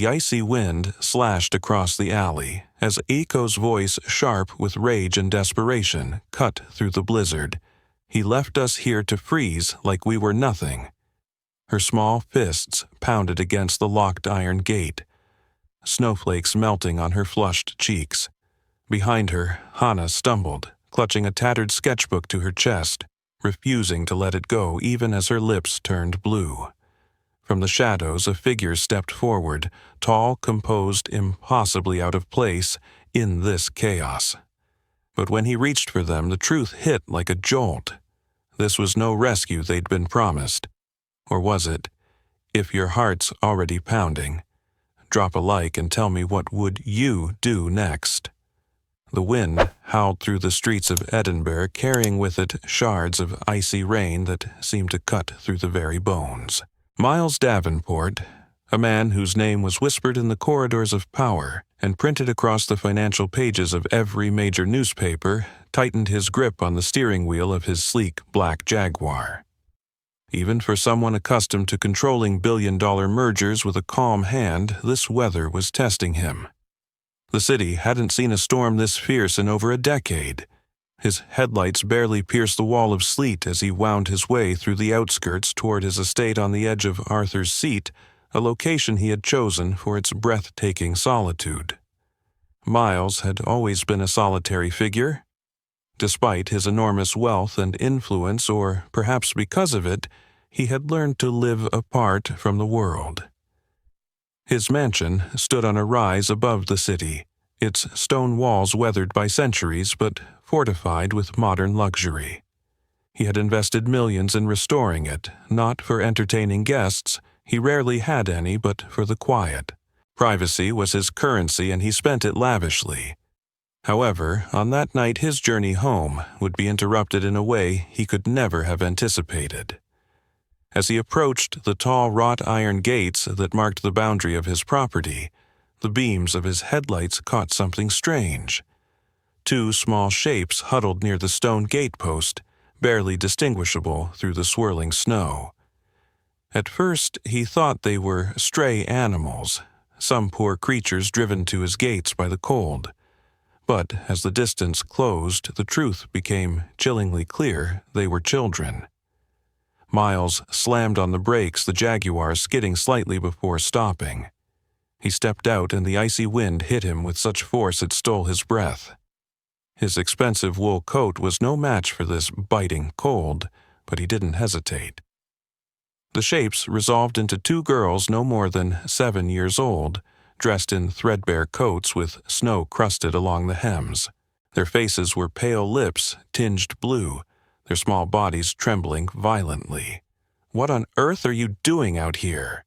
The icy wind slashed across the alley as Eiko's voice, sharp with rage and desperation, cut through the blizzard. He left us here to freeze like we were nothing. Her small fists pounded against the locked iron gate, snowflakes melting on her flushed cheeks. Behind her, Hannah stumbled, clutching a tattered sketchbook to her chest, refusing to let it go even as her lips turned blue. From the shadows, a figure stepped forward, tall, composed, impossibly out of place in this chaos. But when he reached for them, the truth hit like a jolt. This was no rescue they'd been promised. Or was it? If your heart's already pounding, drop a like and tell me what would you do next. The wind howled through the streets of Edinburgh, carrying with it shards of icy rain that seemed to cut through the very bones. Miles Davenport, a man whose name was whispered in the corridors of power and printed across the financial pages of every major newspaper, tightened his grip on the steering wheel of his sleek black Jaguar. Even for someone accustomed to controlling billion-dollar mergers with a calm hand, this weather was testing him. The city hadn't seen a storm this fierce in over a decade. His headlights barely pierced the wall of sleet as he wound his way through the outskirts toward his estate on the edge of Arthur's Seat, a location he had chosen for its breathtaking solitude. Miles had always been a solitary figure. Despite his enormous wealth and influence, or perhaps because of it, he had learned to live apart from the world. His mansion stood on a rise above the city, its stone walls weathered by centuries but fortified with modern luxury. He had invested millions in restoring it, not for entertaining guests. He rarely had any, but for the quiet. Privacy was his currency, and he spent it lavishly. However, on that night his journey home would be interrupted in a way he could never have anticipated. As he approached the tall wrought iron gates that marked the boundary of his property, the beams of his headlights caught something strange. Two small shapes huddled near the stone gatepost, barely distinguishable through the swirling snow. At first he thought they were stray animals, some poor creatures driven to his gates by the cold. But as the distance closed, the truth became chillingly clear: they were children. Miles slammed on the brakes, the Jaguar skidding slightly before stopping. He stepped out, and the icy wind hit him with such force it stole his breath. His expensive wool coat was no match for this biting cold, but he didn't hesitate. The shapes resolved into two girls no more than 7 years old, dressed in threadbare coats with snow crusted along the hems. Their faces were pale lips tinged blue, their small bodies trembling violently. "What on earth are you doing out here?"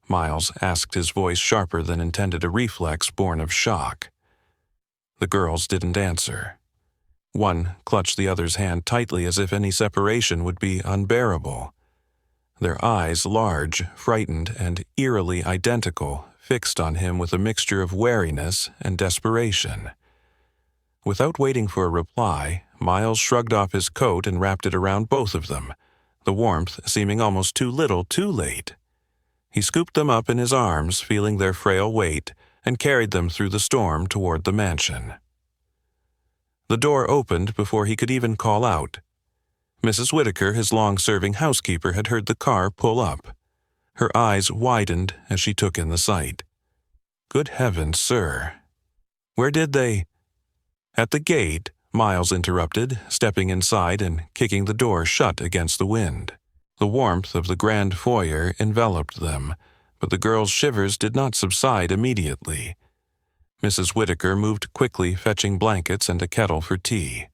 Miles asked, his voice sharper than intended, a reflex born of shock. The girls didn't answer. One clutched the other's hand tightly as if any separation would be unbearable. Their eyes, large, frightened, and eerily identical, fixed on him with a mixture of wariness and desperation. Without waiting for a reply, Miles shrugged off his coat and wrapped it around both of them, the warmth seeming almost too little too late. He scooped them up in his arms, feeling their frail weight, and carried them through the storm toward the mansion. The door opened before he could even call out. Mrs. Whitaker, his long-serving housekeeper, had heard the car pull up. Her eyes widened as she took in the sight. "Good heavens, sir. Where did they—" "At the gate," Miles interrupted, stepping inside and kicking the door shut against the wind. The warmth of the grand foyer enveloped them, but the girls' shivers did not subside immediately. Mrs. Whitaker moved quickly, fetching blankets and a kettle for tea.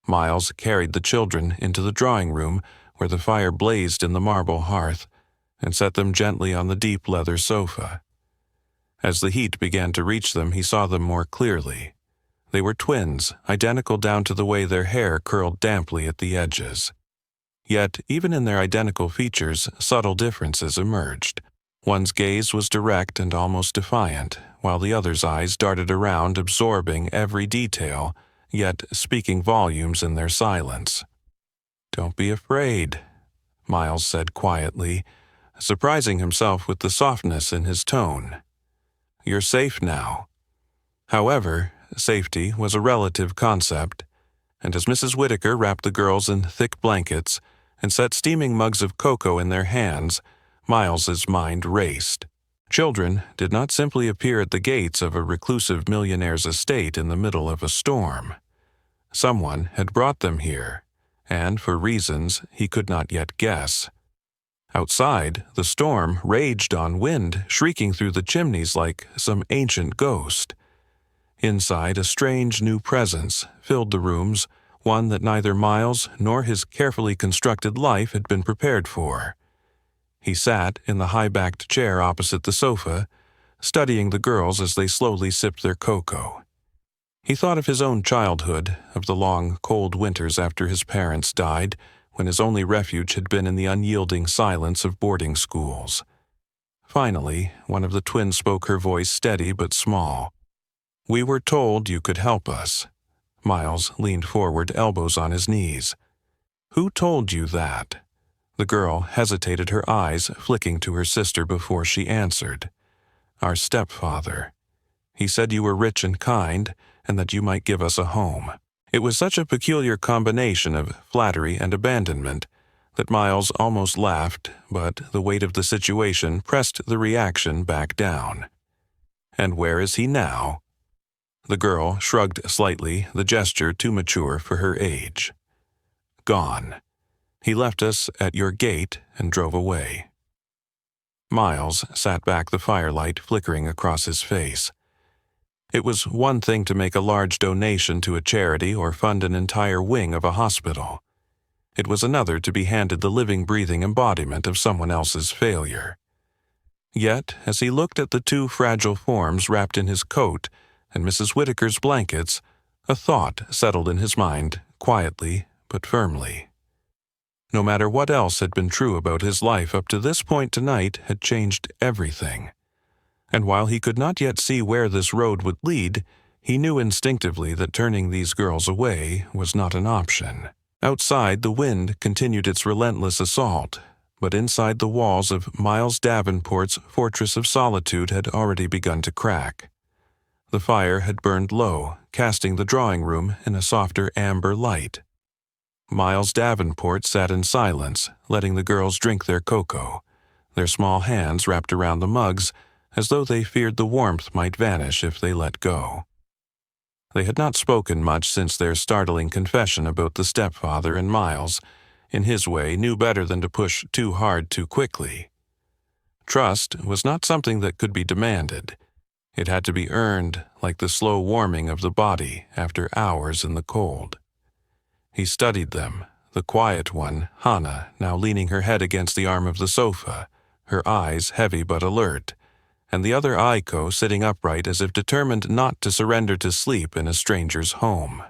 Miles carried the children into the drawing room, where the fire blazed in the marble hearth, and set them gently on the deep leather sofa. As the heat began to reach them, he saw them more clearly. They were twins, identical down to the way their hair curled damply at the edges. Yet, even in their identical features, subtle differences emerged. One's gaze was direct and almost defiant, while the other's eyes darted around, absorbing every detail, yet speaking volumes in their silence. "Don't be afraid," Miles said quietly, surprising himself with the softness in his tone. You're safe now." However, safety was a relative concept, and as Mrs. Whittaker wrapped the girls in thick blankets and set steaming mugs of cocoa in their hands, Miles's mind raced. Children did not simply appear at the gates of a reclusive millionaire's estate in the middle of a storm. Someone had brought them here, and for reasons he could not yet guess. Outside, the storm raged on wind, shrieking through the chimneys like some ancient ghost. Inside, a strange new presence filled the rooms, one that neither Miles nor his carefully constructed life had been prepared for. He sat in the high-backed chair opposite the sofa, studying the girls as they slowly sipped their cocoa. He thought of his own childhood, of the long, cold winters after his parents died, when his only refuge had been in the unyielding silence of boarding schools. Finally, one of the twins spoke, her voice steady but small. "We were told you could help us." Miles leaned forward, elbows on his knees. "Who told you that?" The girl hesitated, her eyes flicking to her sister before she answered. "Our stepfather. He said you were rich and kind, and that you might give us a home." It was such a peculiar combination of flattery and abandonment that Miles almost laughed, but the weight of the situation pressed the reaction back down. "And where is he now?" The girl shrugged slightly, the gesture too mature for her age. "Gone. He left us at your gate and drove away." Miles sat back, the firelight flickering across his face. It was one thing to make a large donation to a charity or fund an entire wing of a hospital. It was another to be handed the living, breathing embodiment of someone else's failure. Yet, as he looked at the two fragile forms wrapped in his coat and Mrs. Whittaker's blankets, a thought settled in his mind, quietly but firmly. No matter what else had been true about his life up to this point, tonight had changed everything. And while he could not yet see where this road would lead, he knew instinctively that turning these girls away was not an option. Outside, the wind continued its relentless assault, but inside the walls of Miles Davenport's fortress of solitude had already begun to crack. The fire had burned low, casting the drawing room in a softer amber light. Miles Davenport sat in silence, letting the girls drink their cocoa, their small hands wrapped around the mugs, as though they feared the warmth might vanish if they let go. They had not spoken much since their startling confession about the stepfather, and Miles, in his way, knew better than to push too hard too quickly. Trust was not something that could be demanded. It had to be earned, like the slow warming of the body after hours in the cold. He studied them, the quiet one, Hannah, now leaning her head against the arm of the sofa, her eyes heavy but alert, and the other Aiko sitting upright as if determined not to surrender to sleep in a stranger's home.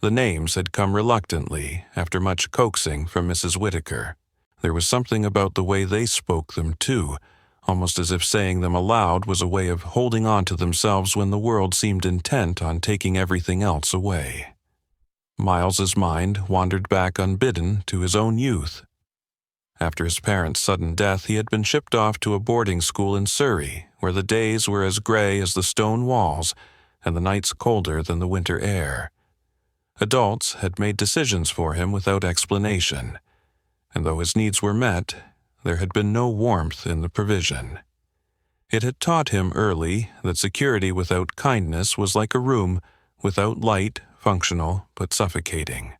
The names had come reluctantly, after much coaxing from Mrs. Whittaker. There was something about the way they spoke them, too, almost as if saying them aloud was a way of holding on to themselves when the world seemed intent on taking everything else away. Miles's mind wandered back unbidden to his own youth. After his parents' sudden death, he had been shipped off to a boarding school in Surrey, where the days were as gray as the stone walls and the nights colder than the winter air. Adults had made decisions for him without explanation, and though his needs were met, there had been no warmth in the provision. It had taught him early that security without kindness was like a room without light, functional but suffocating.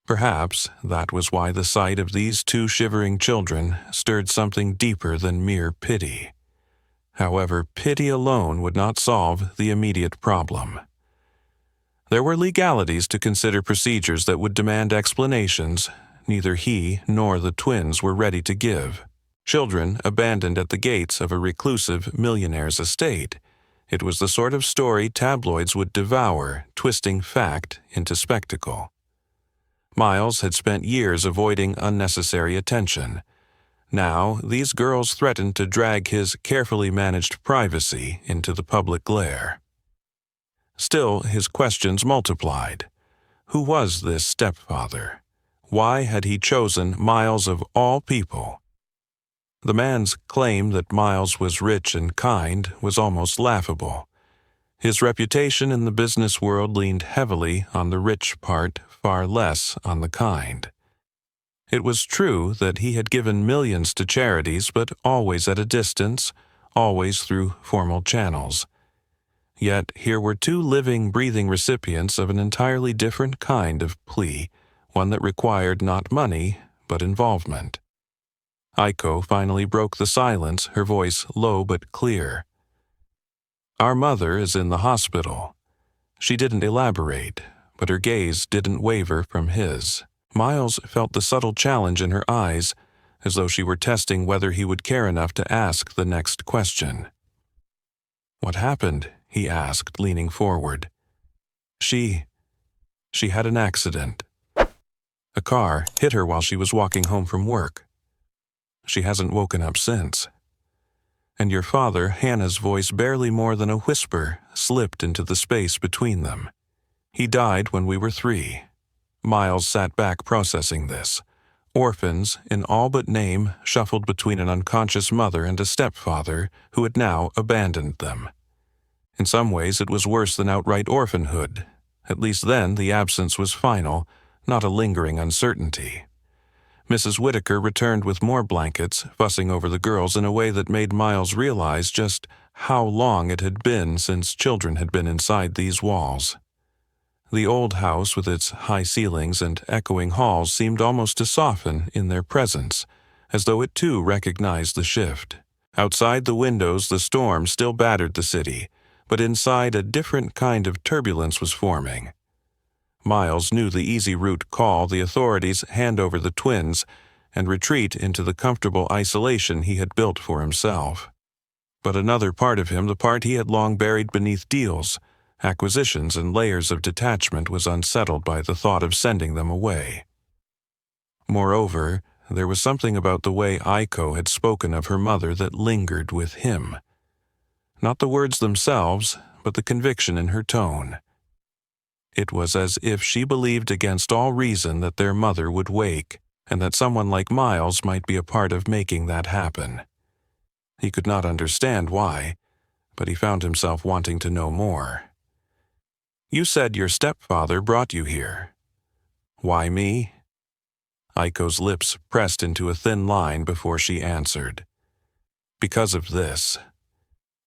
Perhaps that was why the sight of these two shivering children stirred something deeper than mere pity. However, pity alone would not solve the immediate problem. There were legalities to consider, procedures that would demand explanations neither he nor the twins were ready to give. Children abandoned at the gates of a reclusive millionaire's estate. It was the sort of story tabloids would devour, twisting fact into spectacle. Miles had spent years avoiding unnecessary attention. Now, these girls threatened to drag his carefully managed privacy into the public glare. Still, his questions multiplied. Who was this stepfather? Why had he chosen Miles of all people? The man's claim that Miles was rich and kind was almost laughable. His reputation in the business world leaned heavily on the rich part, far less on the kind. It was true that he had given millions to charities, but always at a distance, always through formal channels. Yet here were two living, breathing recipients of an entirely different kind of plea, one that required not money, but involvement. Aiko finally broke the silence, her voice low but clear. "Our mother is in the hospital." She didn't elaborate, but her gaze didn't waver from his. Miles felt the subtle challenge in her eyes, as though she were testing whether he would care enough to ask the next question. "What happened?" he asked, leaning forward. She had an accident. A car hit her while she was walking home from work. She hasn't woken up since." And your father, Hannah's voice barely more than a whisper, slipped into the space between them. "He died when we were 3. Miles sat back processing this. Orphans, in all but name, shuffled between an unconscious mother and a stepfather who had now abandoned them. In some ways it was worse than outright orphanhood. At least then the absence was final, not a lingering uncertainty. Mrs. Whitaker returned with more blankets, fussing over the girls in a way that made Miles realize just how long it had been since children had been inside these walls. The old house with its high ceilings and echoing halls seemed almost to soften in their presence, as though it too recognized the shift. Outside the windows the storm still battered the city, but inside a different kind of turbulence was forming. Miles knew the easy route: call the authorities, hand over the twins, and retreat into the comfortable isolation he had built for himself. But another part of him, the part he had long buried beneath deals, acquisitions, and layers of detachment, was unsettled by the thought of sending them away. Moreover, there was something about the way Aiko had spoken of her mother that lingered with him. Not the words themselves, but the conviction in her tone. It was as if she believed against all reason that their mother would wake, and that someone like Miles might be a part of making that happen. He could not understand why, but he found himself wanting to know more. "You said your stepfather brought you here. Why me?" Aiko's lips pressed into a thin line before she answered. "Because of this."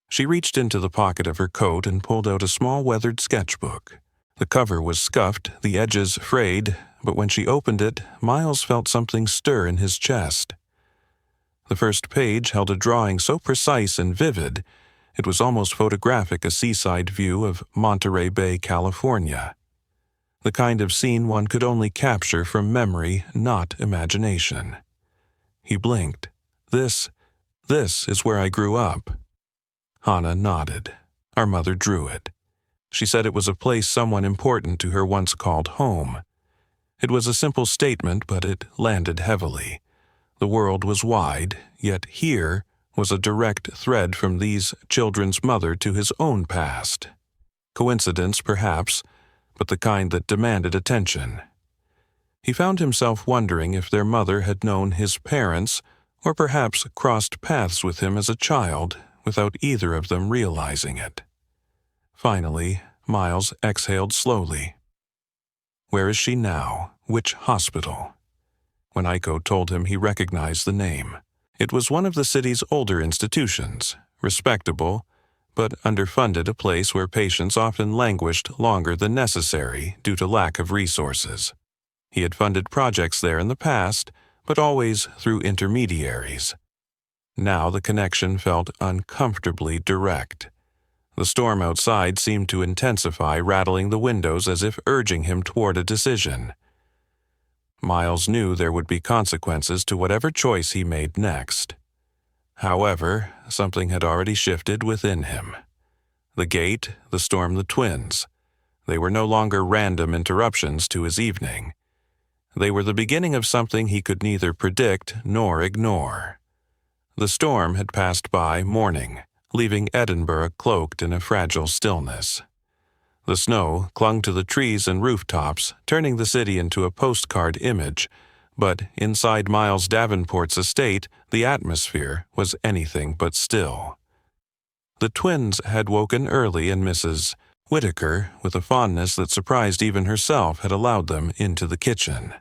She reached into the pocket of her coat and pulled out a small weathered sketchbook. The cover was scuffed, the edges frayed, but when she opened it, Miles felt something stir in his chest. The first page held a drawing so precise and vivid, it was almost photographic, a seaside view of Monterey Bay, California. The kind of scene one could only capture from memory, not imagination. He blinked. This is where I grew up." Hannah nodded. "Our mother drew it. She said it was a place someone important to her once called home. It was a simple statement, but it landed heavily. The world was wide, yet here was a direct thread from these children's mother to his own past. Coincidence, perhaps, but the kind that demanded attention. He found himself wondering if their mother had known his parents, or perhaps crossed paths with him as a child, without either of them realizing it. Finally, Miles exhaled slowly. "Where is she now? Which hospital?" When Aiko told him, he recognized the name. It was one of the city's older institutions, respectable, but underfunded, a place where patients often languished longer than necessary due to lack of resources. He had funded projects there in the past, but always through intermediaries. Now the connection felt uncomfortably direct. The storm outside seemed to intensify, rattling the windows as if urging him toward a decision. Miles knew there would be consequences to whatever choice he made next. However, something had already shifted within him. The gate, the storm, the twins. They were no longer random interruptions to his evening. They were the beginning of something he could neither predict nor ignore. The storm had passed by, mourning, leaving Edinburgh cloaked in a fragile stillness. The snow clung to the trees and rooftops, turning the city into a postcard image, But inside Miles Davenport's estate, the atmosphere was anything but still. The twins had woken early, and Mrs. Whittaker, with a fondness that surprised even herself, had allowed them into the kitchen.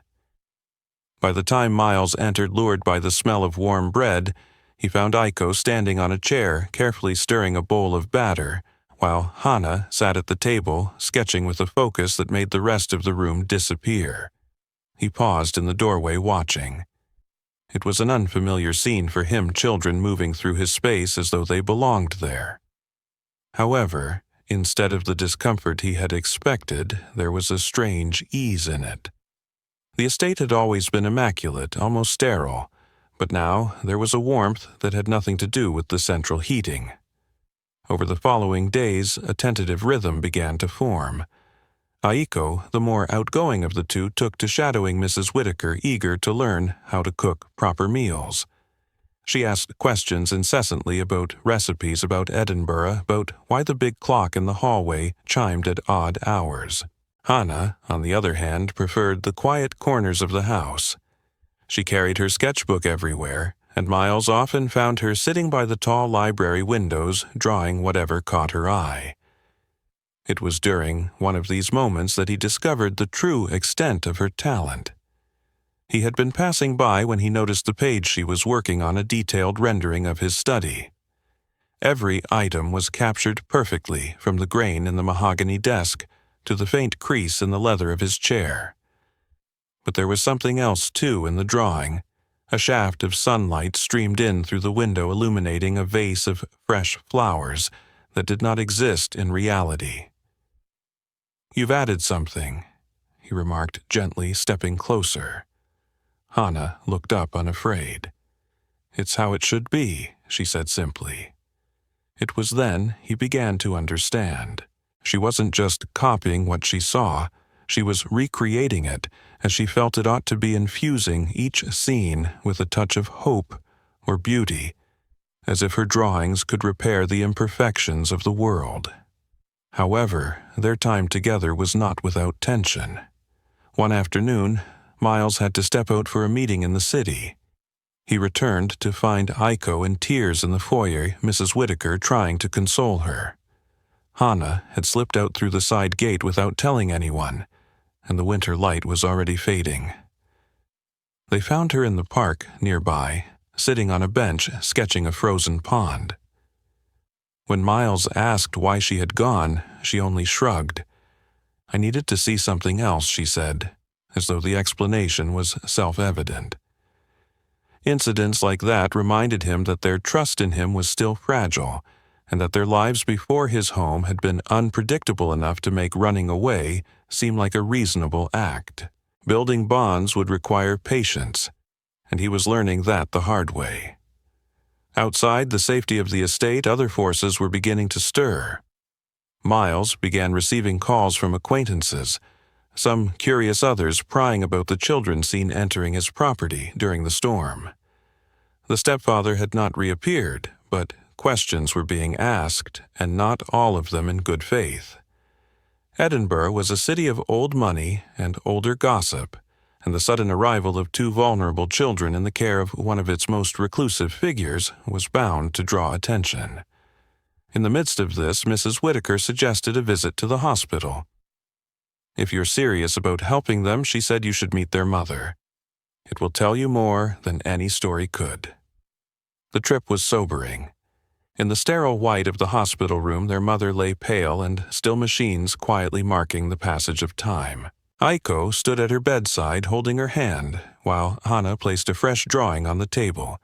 By the time Miles entered, lured by the smell of warm bread, he found Aiko standing on a chair, carefully stirring a bowl of batter, while Hannah sat at the table, sketching with a focus that made the rest of the room disappear. He paused in the doorway, watching. It was an unfamiliar scene for him, children moving through his space as though they belonged there. However, instead of the discomfort he had expected, there was a strange ease in it. The estate had always been immaculate, almost sterile, but now there was a warmth that had nothing to do with the central heating. Over the following days, a tentative rhythm began to form. Aiko, the more outgoing of the two, took to shadowing Mrs. Whittaker, eager to learn how to cook proper meals. She asked questions incessantly about recipes, about Edinburgh, about why the big clock in the hallway chimed at odd hours. Hannah, on the other hand, preferred the quiet corners of the house. She carried her sketchbook everywhere, and Miles often found her sitting by the tall library windows, drawing whatever caught her eye. It was during one of these moments that he discovered the true extent of her talent. He had been passing by when he noticed the page she was working on, a detailed rendering of his study. Every item was captured perfectly, from the grain in the mahogany desk to the faint crease in the leather of his chair. But there was something else, too, in the drawing. A shaft of sunlight streamed in through the window, illuminating a vase of fresh flowers that did not exist in reality. "You've added something," he remarked gently, stepping closer. Hannah looked up, unafraid. "It's how it should be," she said simply. It was then he began to understand. She wasn't just copying what she saw, she was recreating it, as she felt it ought to be, infusing each scene with a touch of hope or beauty, as if her drawings could repair the imperfections of the world. However, their time together was not without tension. One afternoon, Miles had to step out for a meeting in the city. He returned to find Aiko in tears in the foyer, Mrs. Whittaker trying to console her. Hannah had slipped out through the side gate without telling anyone, and the winter light was already fading. They found her in the park nearby, sitting on a bench sketching a frozen pond. When Miles asked why she had gone, she only shrugged. "I needed to see something else," she said, as though the explanation was self-evident. Incidents like that reminded him that their trust in him was still fragile, and that their lives before his home had been unpredictable enough to make running away seem like a reasonable act. Building bonds would require patience, and he was learning that the hard way. Outside the safety of the estate, other forces were beginning to stir. Miles began receiving calls from acquaintances, some curious others prying about the children seen entering his property during the storm. The stepfather had not reappeared, but questions were being asked, and not all of them in good faith. Edinburgh was a city of old money and older gossip, and the sudden arrival of two vulnerable children in the care of one of its most reclusive figures was bound to draw attention. In the midst of this, Mrs. Whittaker suggested a visit to the hospital. "If you're serious about helping them," she said, "you should meet their mother. It will tell you more than any story could." The trip was sobering. In the sterile white of the hospital room, their mother lay pale, and still machines quietly marking the passage of time. Aiko stood at her bedside holding her hand, while Hannah placed a fresh drawing on the table,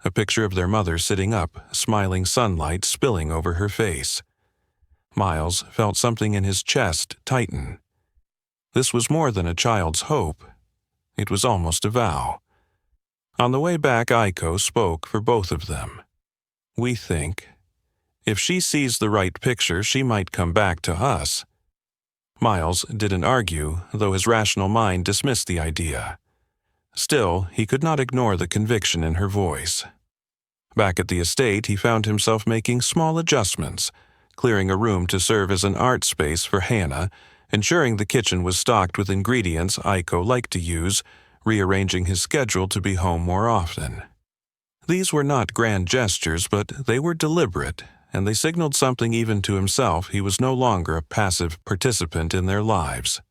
a picture of their mother sitting up, smiling, sunlight spilling over her face. Miles felt something in his chest tighten. This was more than a child's hope. It was almost a vow. On the way back, Aiko spoke for both of them. "We think, if she sees the right picture, she might come back to us." Miles didn't argue, though his rational mind dismissed the idea. Still, he could not ignore the conviction in her voice. Back at the estate, he found himself making small adjustments, clearing a room to serve as an art space for Hannah, ensuring the kitchen was stocked with ingredients Aiko liked to use, rearranging his schedule to be home more often. These were not grand gestures, but they were deliberate, and they signaled something even to himself. He was no longer a passive participant in their lives.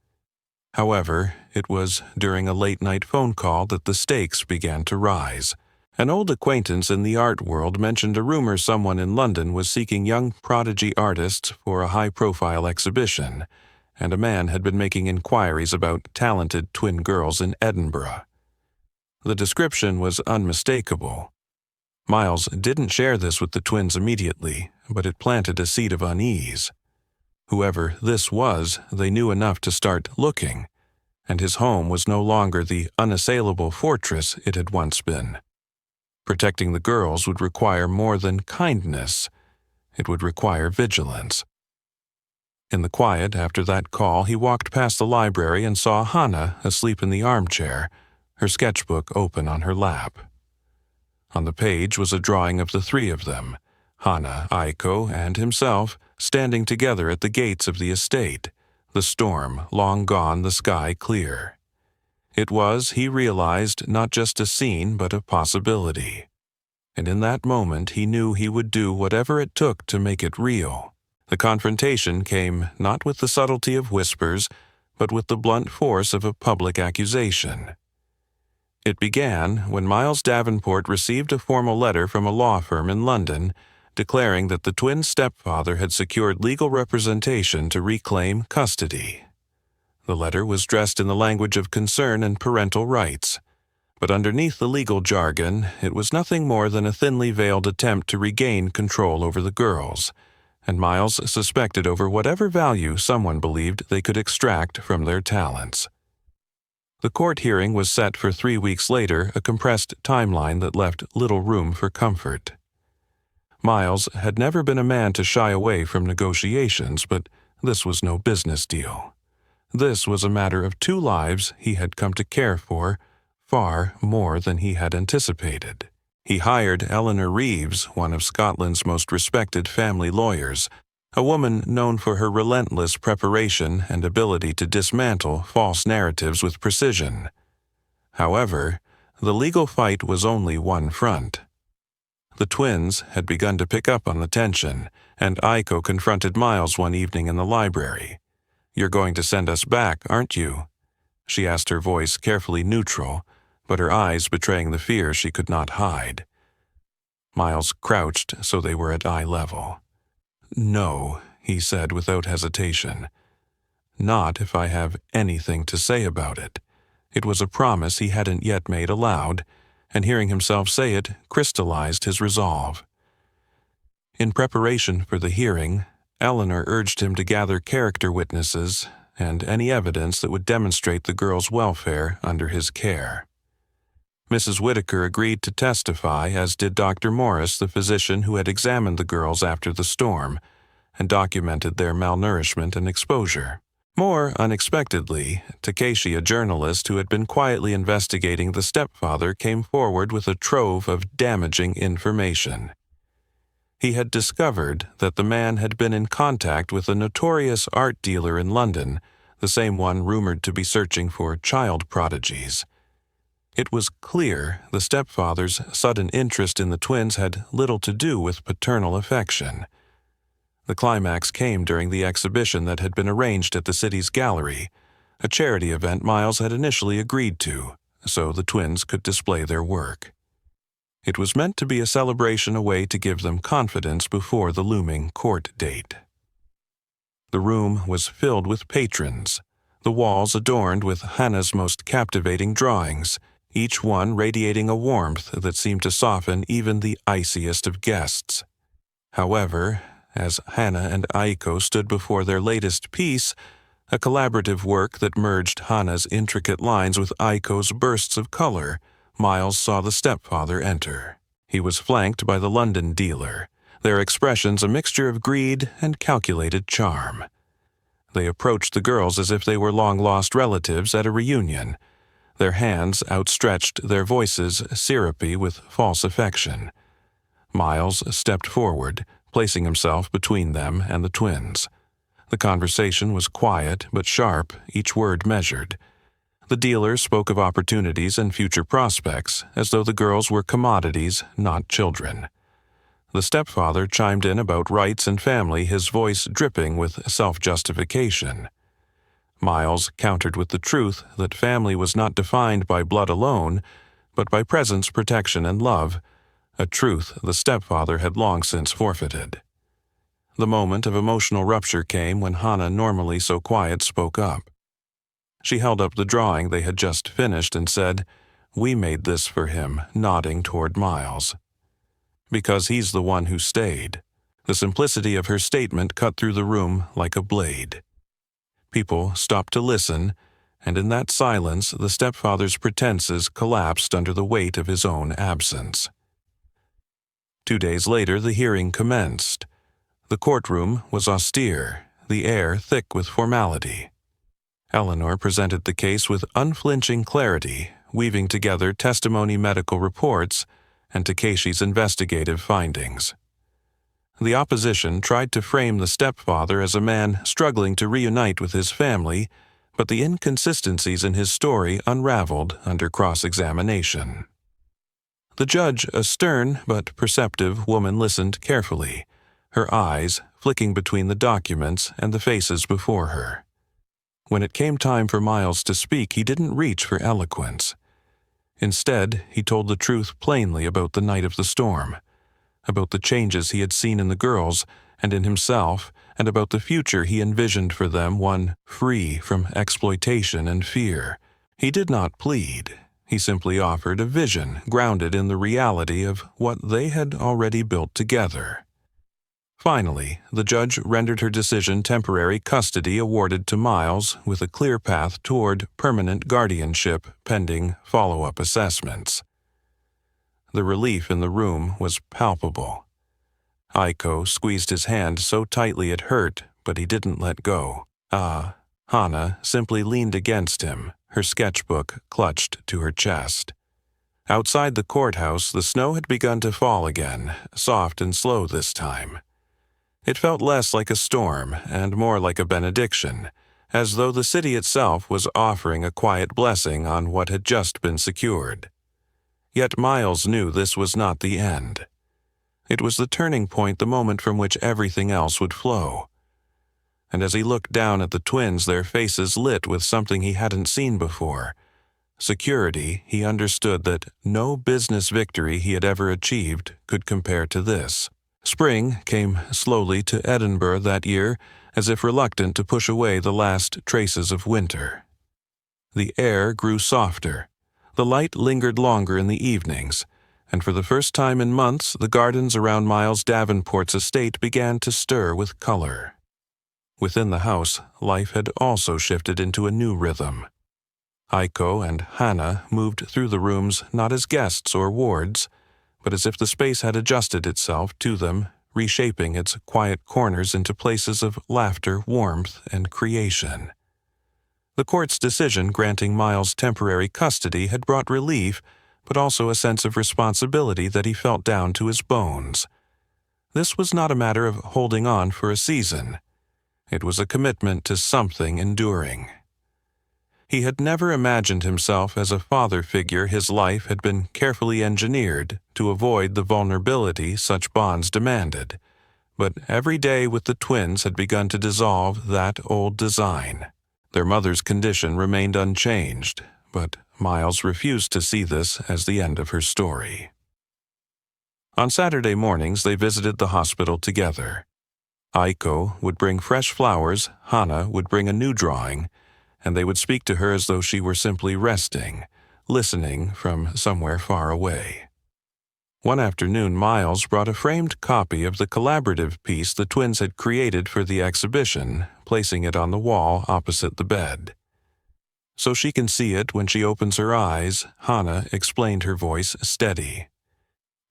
However, it was during a late-night phone call that the stakes began to rise. An old acquaintance in the art world mentioned a rumor someone in London was seeking young prodigy artists for a high-profile exhibition, and a man had been making inquiries about talented twin girls in Edinburgh. The description was unmistakable. Miles didn't share this with the twins immediately, but it planted a seed of unease. Whoever this was, they knew enough to start looking, and his home was no longer the unassailable fortress it had once been. Protecting the girls would require more than kindness. It would require vigilance. In the quiet after that call, he walked past the library and saw Hannah asleep in the armchair, her sketchbook open on her lap. On the page was a drawing of the three of them, Hannah, Aiko, and himself, standing together at the gates of the estate, the storm long gone, the sky clear. It was, he realized, not just a scene but a possibility. And in that moment he knew he would do whatever it took to make it real. The confrontation came not with the subtlety of whispers, but with the blunt force of a public accusation. It began when Miles Davenport received a formal letter from a law firm in London declaring that the twin stepfather had secured legal representation to reclaim custody. The letter was dressed in the language of concern and parental rights, but underneath the legal jargon, it was nothing more than a thinly veiled attempt to regain control over the girls, and Miles suspected over whatever value someone believed they could extract from their talents. The court hearing was set for 3 weeks later, a compressed timeline that left little room for comfort. Miles had never been a man to shy away from negotiations, but this was no business deal. This was a matter of 2 lives he had come to care for, far more than he had anticipated. He hired Eleanor Reeves, one of Scotland's most respected family lawyers, a woman known for her relentless preparation and ability to dismantle false narratives with precision. However, the legal fight was only one front. The twins had begun to pick up on the tension, and Aiko confronted Miles one evening in the library. "You're going to send us back, aren't you?" She asked, her voice carefully neutral, but her eyes betraying the fear she could not hide. Miles crouched so they were at eye level. "No," he said without hesitation. "Not if I have anything to say about it." It was a promise he hadn't yet made aloud, and hearing himself say it crystallized his resolve. In preparation for the hearing, Eleanor urged him to gather character witnesses and any evidence that would demonstrate the girls' welfare under his care. Mrs. Whittaker agreed to testify, as did Dr. Morris, the physician who had examined the girls after the storm and documented their malnourishment and exposure. More unexpectedly, Takeshi, a journalist who had been quietly investigating the stepfather, came forward with a trove of damaging information. He had discovered that the man had been in contact with a notorious art dealer in London, the same one rumored to be searching for child prodigies. It was clear the stepfather's sudden interest in the twins had little to do with paternal affection. The climax came during the exhibition that had been arranged at the city's gallery, a charity event Miles had initially agreed to, so the twins could display their work. It was meant to be a celebration, a way to give them confidence before the looming court date. The room was filled with patrons, the walls adorned with Hannah's most captivating drawings, each one radiating a warmth that seemed to soften even the iciest of guests. However, as Hannah and Aiko stood before their latest piece, a collaborative work that merged Hannah's intricate lines with Aiko's bursts of color, Miles saw the stepfather enter. He was flanked by the London dealer, their expressions a mixture of greed and calculated charm. They approached the girls as if they were long-lost relatives at a reunion, their hands outstretched, their voices syrupy with false affection. Miles stepped forward, placing himself between them and the twins. The conversation was quiet but sharp, each word measured. The dealer spoke of opportunities and future prospects, as though the girls were commodities, not children. The stepfather chimed in about rights and family, his voice dripping with self-justification. Miles countered with the truth that family was not defined by blood alone, but by presence, protection, and love, a truth the stepfather had long since forfeited. The moment of emotional rupture came when Hannah, normally so quiet, spoke up. She held up the drawing they had just finished and said, "We made this for him," nodding toward Miles. "Because he's the one who stayed." The simplicity of her statement cut through the room like a blade. People stopped to listen, and in that silence the stepfather's pretenses collapsed under the weight of his own absence. 2 days later the hearing commenced. The courtroom was austere, the air thick with formality. Eleanor presented the case with unflinching clarity, weaving together testimony, medical reports, and Takeshi's investigative findings. The opposition tried to frame the stepfather as a man struggling to reunite with his family, but the inconsistencies in his story unraveled under cross-examination. The judge, a stern but perceptive woman, listened carefully, her eyes flicking between the documents and the faces before her. When it came time for Miles to speak, he didn't reach for eloquence. Instead, he told the truth plainly about the night of the storm, about the changes he had seen in the girls and in himself, and about the future he envisioned for them, one free from exploitation and fear. He did not plead. He simply offered a vision grounded in the reality of what they had already built together. Finally, the judge rendered her decision temporary custody awarded to Miles, with a clear path toward permanent guardianship pending follow-up assessments. The relief in the room was palpable. Aiko squeezed his hand so tightly it hurt, but he didn't let go. Hannah simply leaned against him, her sketchbook clutched to her chest. Outside the courthouse, the snow had begun to fall again, soft and slow this time. It felt less like a storm and more like a benediction, as though the city itself was offering a quiet blessing on what had just been secured. Yet Miles knew this was not the end. It was the turning point, the moment from which everything else would flow. And as he looked down at the twins, their faces lit with something he hadn't seen before. Security, he understood that no business victory he had ever achieved could compare to this. Spring came slowly to Edinburgh that year, as if reluctant to push away the last traces of winter. The air grew softer. The light lingered longer in the evenings, and for the first time in months, the gardens around Miles Davenport's estate began to stir with color. Within the house, life had also shifted into a new rhythm. Aiko and Hannah moved through the rooms not as guests or wards, but as if the space had adjusted itself to them, reshaping its quiet corners into places of laughter, warmth, and creation. The court's decision granting Miles temporary custody had brought relief, but also a sense of responsibility that he felt down to his bones. This was not a matter of holding on for a season. It was a commitment to something enduring. He had never imagined himself as a father figure. His life had been carefully engineered to avoid the vulnerability such bonds demanded, but every day with the twins had begun to dissolve that old design. Their mother's condition remained unchanged, but Miles refused to see this as the end of her story. On Saturday mornings they visited the hospital together. Aiko would bring fresh flowers, Hannah would bring a new drawing, and they would speak to her as though she were simply resting, listening from somewhere far away. One afternoon, Miles brought a framed copy of the collaborative piece the twins had created for the exhibition, placing it on the wall opposite the bed. "So she can see it when she opens her eyes," Hannah explained, her voice steady.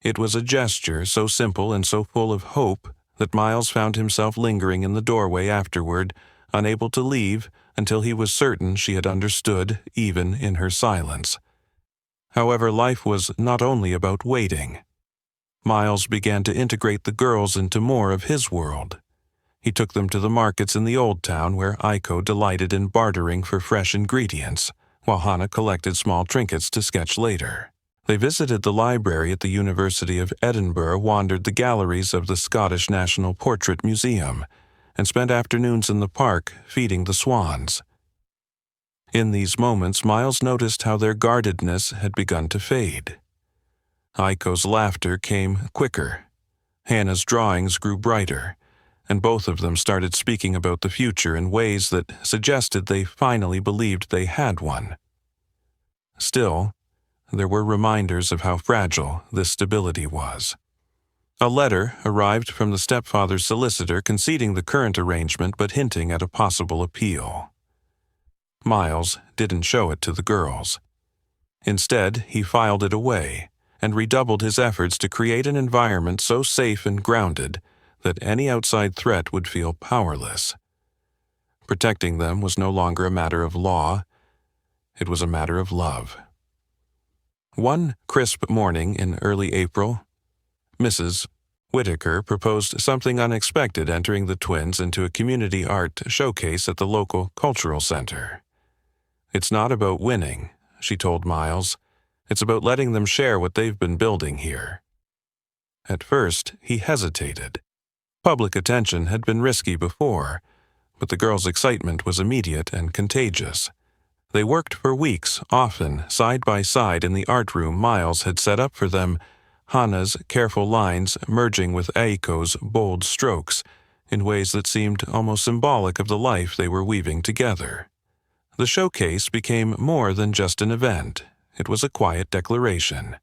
It was a gesture so simple and so full of hope that Miles found himself lingering in the doorway afterward, unable to leave until he was certain she had understood, even in her silence. However, life was not only about waiting. Miles began to integrate the girls into more of his world. He took them to the markets in the old town where Aiko delighted in bartering for fresh ingredients, while Hannah collected small trinkets to sketch later. They visited the library at the University of Edinburgh, wandered the galleries of the Scottish National Portrait Museum, and spent afternoons in the park feeding the swans. In these moments, Miles noticed how their guardedness had begun to fade. Aiko's laughter came quicker. Hannah's drawings grew brighter, and both of them started speaking about the future in ways that suggested they finally believed they had one. Still, there were reminders of how fragile this stability was. A letter arrived from the stepfather's solicitor conceding the current arrangement but hinting at a possible appeal. Miles didn't show it to the girls. Instead, he filed it away and redoubled his efforts to create an environment so safe and grounded that any outside threat would feel powerless. Protecting them was no longer a matter of law, it was a matter of love. One crisp morning in early April, Mrs. Whitaker proposed something unexpected, entering the twins into a community art showcase at the local cultural center. "It's not about winning," she told Miles. "It's about letting them share what they've been building here." At first, he hesitated. Public attention had been risky before, but the girls' excitement was immediate and contagious. They worked for weeks, often side by side in the art room Miles had set up for them, Hannah's careful lines merging with Aiko's bold strokes in ways that seemed almost symbolic of the life they were weaving together. The showcase became more than just an event. It was a quiet declaration.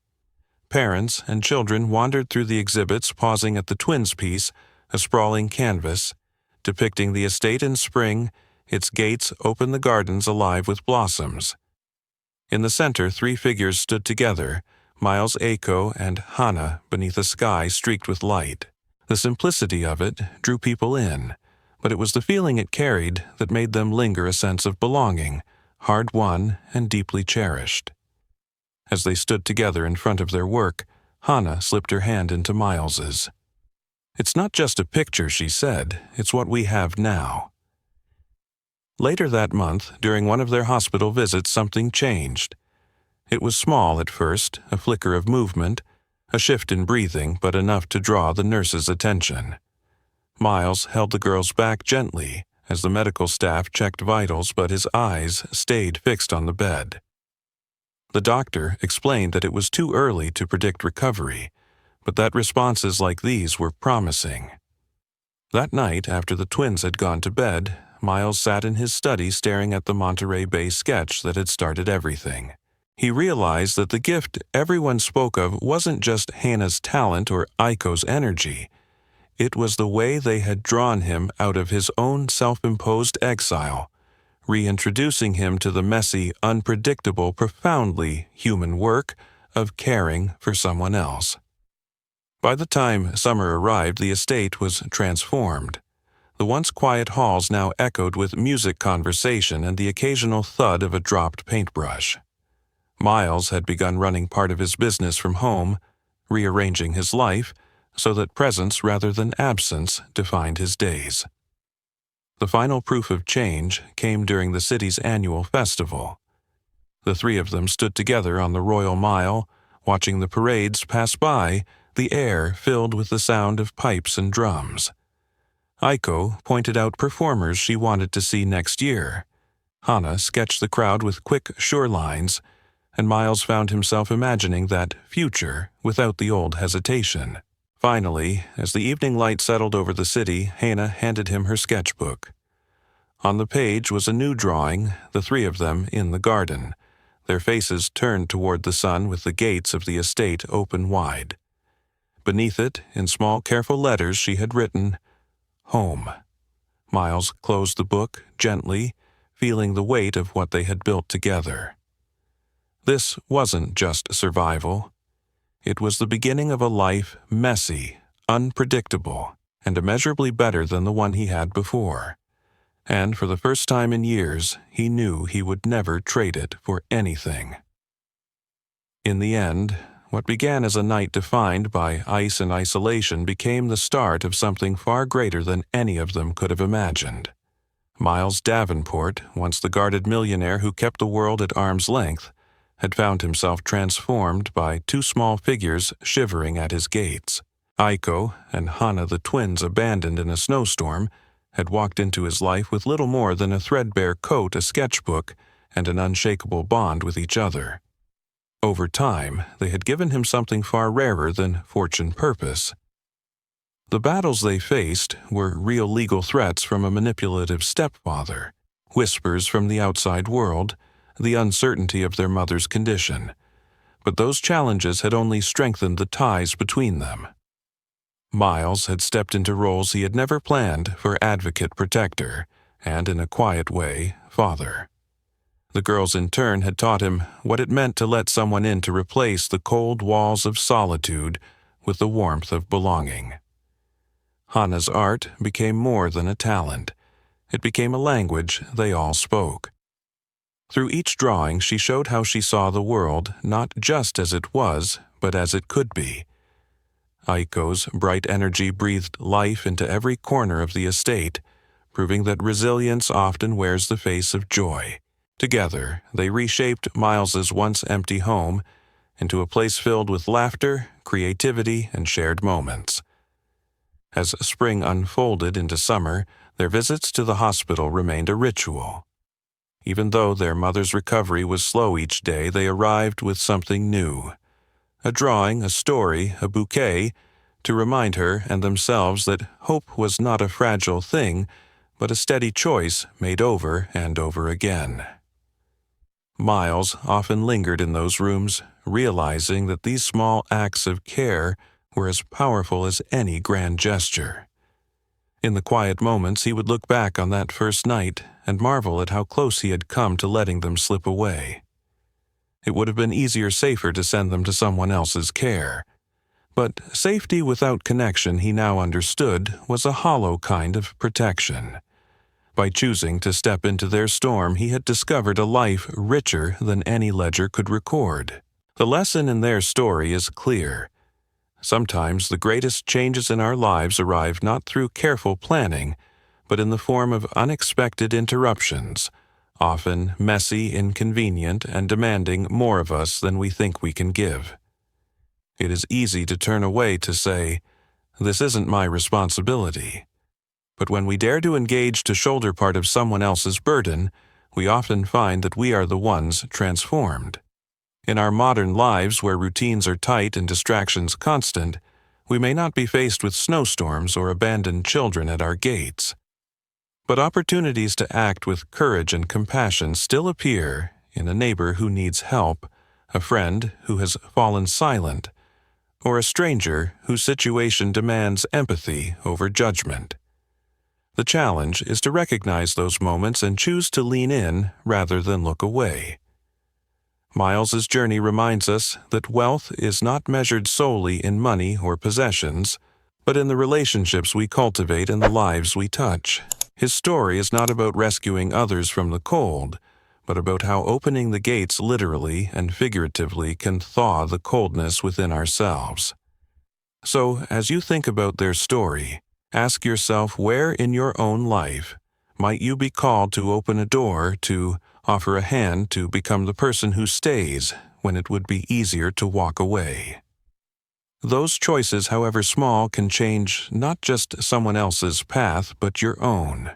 Parents and children wandered through the exhibits, pausing at the twins' piece, a sprawling canvas, depicting the estate in spring, its gates open the gardens alive with blossoms. In the center, three figures stood together, Miles, Aiko, and Hannah beneath a sky streaked with light. The simplicity of it drew people in, but it was the feeling it carried that made them linger, a sense of belonging, hard-won and deeply cherished. As they stood together in front of their work, Hannah slipped her hand into Miles's. "It's not just a picture," she said. "It's what we have now." Later that month, during one of their hospital visits, something changed. It was small at first, a flicker of movement, a shift in breathing, but enough to draw the nurse's attention. Miles held the girls back gently as the medical staff checked vitals, but his eyes stayed fixed on the bed. The doctor explained that it was too early to predict recovery, but that responses like these were promising. That night, after the twins had gone to bed, Miles sat in his study staring at the Monterey Bay sketch that had started everything. He realized that the gift everyone spoke of wasn't just Hannah's talent or Aiko's energy. It was the way they had drawn him out of his own self-imposed exile, reintroducing him to the messy, unpredictable, profoundly human work of caring for someone else. By the time summer arrived, the estate was transformed. The once quiet halls now echoed with music, conversation, and the occasional thud of a dropped paintbrush. Miles had begun running part of his business from home, rearranging his life so that presence rather than absence defined his days. The final proof of change came during the city's annual festival. The three of them stood together on the Royal Mile, watching the parades pass by, the air filled with the sound of pipes and drums. Aiko pointed out performers she wanted to see next year. Hannah sketched the crowd with quick, sure lines, and Miles found himself imagining that future without the old hesitation. Finally, as the evening light settled over the city, Hannah handed him her sketchbook. On the page was a new drawing, the three of them in the garden, their faces turned toward the sun with the gates of the estate open wide. Beneath it, in small, careful letters, she had written, "Home." Miles closed the book gently, feeling the weight of what they had built together. This wasn't just survival. It was the beginning of a life messy, unpredictable, and immeasurably better than the one he had before. And for the first time in years, he knew he would never trade it for anything. In the end, what began as a night defined by ice and isolation became the start of something far greater than any of them could have imagined. Miles Davenport, once the guarded millionaire who kept the world at arm's length, had found himself transformed by two small figures shivering at his gates. Aiko and Hana, the twins abandoned in a snowstorm, had walked into his life with little more than a threadbare coat, a sketchbook, and an unshakable bond with each other. Over time, they had given him something far rarer than fortune purpose. The battles they faced were real legal threats from a manipulative stepfather, whispers from the outside world, the uncertainty of their mother's condition. But those challenges had only strengthened the ties between them. Miles had stepped into roles he had never planned for advocate-protector, and in a quiet way, father. The girls in turn had taught him what it meant to let someone in to replace the cold walls of solitude with the warmth of belonging. Hana's art became more than a talent. It became a language they all spoke. Through each drawing, she showed how she saw the world not just as it was, but as it could be. Aiko's bright energy breathed life into every corner of the estate, proving that resilience often wears the face of joy. Together, they reshaped Miles's once empty home into a place filled with laughter, creativity, and shared moments. As spring unfolded into summer, their visits to the hospital remained a ritual. Even though their mother's recovery was slow each day, they arrived with something new. A drawing, a story, a bouquet, to remind her and themselves that hope was not a fragile thing, but a steady choice made over and over again. Miles often lingered in those rooms, realizing that these small acts of care were as powerful as any grand gesture. In the quiet moments, he would look back on that first night and marvel at how close he had come to letting them slip away. It would have been safer to send them to someone else's care. But safety without connection, he now understood, was a hollow kind of protection. By choosing to step into their storm, he had discovered a life richer than any ledger could record. The lesson in their story is clear. Sometimes the greatest changes in our lives arrive not through careful planning, but in the form of unexpected interruptions, often messy, inconvenient, and demanding more of us than we think we can give. It is easy to turn away to say, "This isn't my responsibility." But when we dare to engage to shoulder part of someone else's burden, we often find that we are the ones transformed. In our modern lives, where routines are tight and distractions constant, we may not be faced with snowstorms or abandoned children at our gates. But opportunities to act with courage and compassion still appear in a neighbor who needs help, a friend who has fallen silent, or a stranger whose situation demands empathy over judgment. The challenge is to recognize those moments and choose to lean in rather than look away. Miles's journey reminds us that wealth is not measured solely in money or possessions, but in the relationships we cultivate and the lives we touch. His story is not about rescuing others from the cold, but about how opening the gates literally and figuratively can thaw the coldness within ourselves. So, as you think about their story, ask yourself where in your own life might you be called to open a door, to offer a hand, to become the person who stays when it would be easier to walk away. Those choices, however small, can change not just someone else's path, but your own.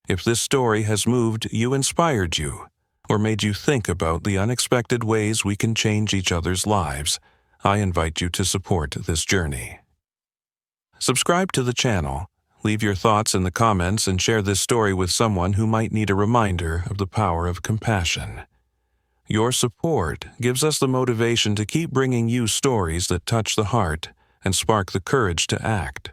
If this story has moved you, inspired you, or made you think about the unexpected ways we can change each other's lives, I invite you to support this journey. Subscribe to the channel, leave your thoughts in the comments, and share this story with someone who might need a reminder of the power of compassion. Your support gives us the motivation to keep bringing you stories that touch the heart and spark the courage to act.